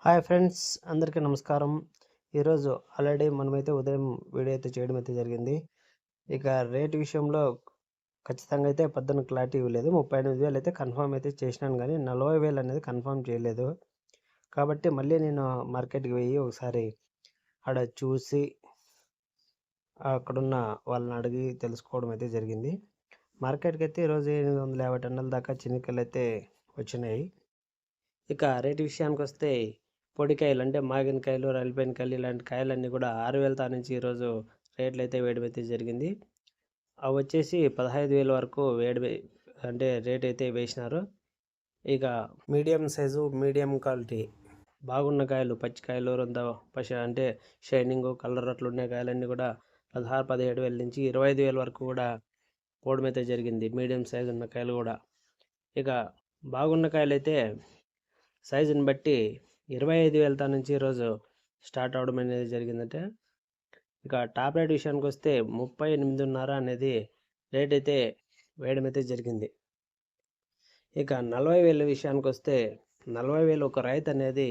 Hi friends, అందరికీ నమస్కారం. ఈరోజు ఆల్రెడీ మనమైతే ఉదయం వీడియో అయితే చేయడం అయితే జరిగింది. ఇక రేట్ విషయంలో ఖచ్చితంగా అయితే పొద్దున్న క్లారిటీ ఇవ్వలేదు. 38,000 అయితే కన్ఫర్మ్ అయితే చేసినాను, కానీ 40,000 అనేది కన్ఫర్మ్ చేయలేదు. కాబట్టి మళ్ళీ నేను మార్కెట్కి పోయి ఒకసారి ఆడ చూసి అక్కడున్న వాళ్ళని అడిగి తెలుసుకోవడం అయితే జరిగింది. మార్కెట్కి అయితే ఈరోజు 850 టన్నుల దాకా చినికలు అయితే వచ్చినాయి. ఇక రేటు విషయానికి వస్తే పొడికాయలు అంటే మాగిన కాయలు, రాలిపోయిన కాయలు ఇలాంటి కాయలన్నీ కూడా 6,000 తా నుంచి ఈరోజు రేట్లు అయితే వేయడం అయితే జరిగింది. అవి వచ్చేసి 15,000 వరకు అంటే రేట్ అయితే వేసినారు. ఇక మీడియం సైజు, మీడియం క్వాలిటీ బాగున్న కాయలు, పచ్చికాయలు అంటే షైనింగ్ కలర్ అట్లా ఉండే కాయలన్నీ కూడా 16,000-17,000 నుంచి 25,000 వరకు కూడా పోవడం అయితే జరిగింది. మీడియం సైజు ఉన్న కాయలు కూడా. ఇక బాగున్న కాయలు అయితే సైజుని బట్టి 25,000 నుంచి ఈరోజు స్టార్ట్ అవడం అనేది జరిగిందంటే, ఇక టాప్ రేట్ విషయానికి వస్తే 38,500 అనేది రేట్ అయితే వేయడం అయితే జరిగింది. ఇక 40,000 విషయానికి వస్తే 40,000 ఒక రైతు అనేది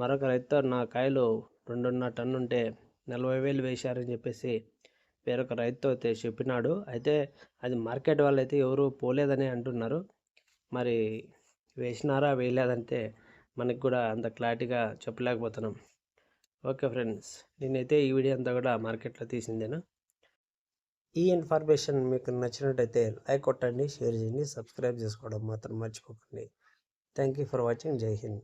మరొక రైతుతో నా కాయలు 2.5 టన్ను ఉంటే 40,000 వేశారని చెప్పేసి వేరొక రైతుతో అయితే చెప్పినాడు. అయితే అది మార్కెట్ వాళ్ళు అయితే ఎవరు పోలేదని అంటున్నారు. మరి వేసినారా వేయలేదంటే మనకు కూడా అంత క్లారిటీగా చెప్పలేకపోతున్నాం. ఓకే ఫ్రెండ్స్, నేనైతే ఈ వీడియో అంతా కూడా మార్కెట్లో తీసిందేను. ఈ ఇన్ఫర్మేషన్ మీకు నచ్చినట్టయితే లైక్ కొట్టండి, షేర్ చేయండి, సబ్స్క్రైబ్ చేసుకోవడం మాత్రం మర్చిపోకండి. Thank you for watching. జై హింద్.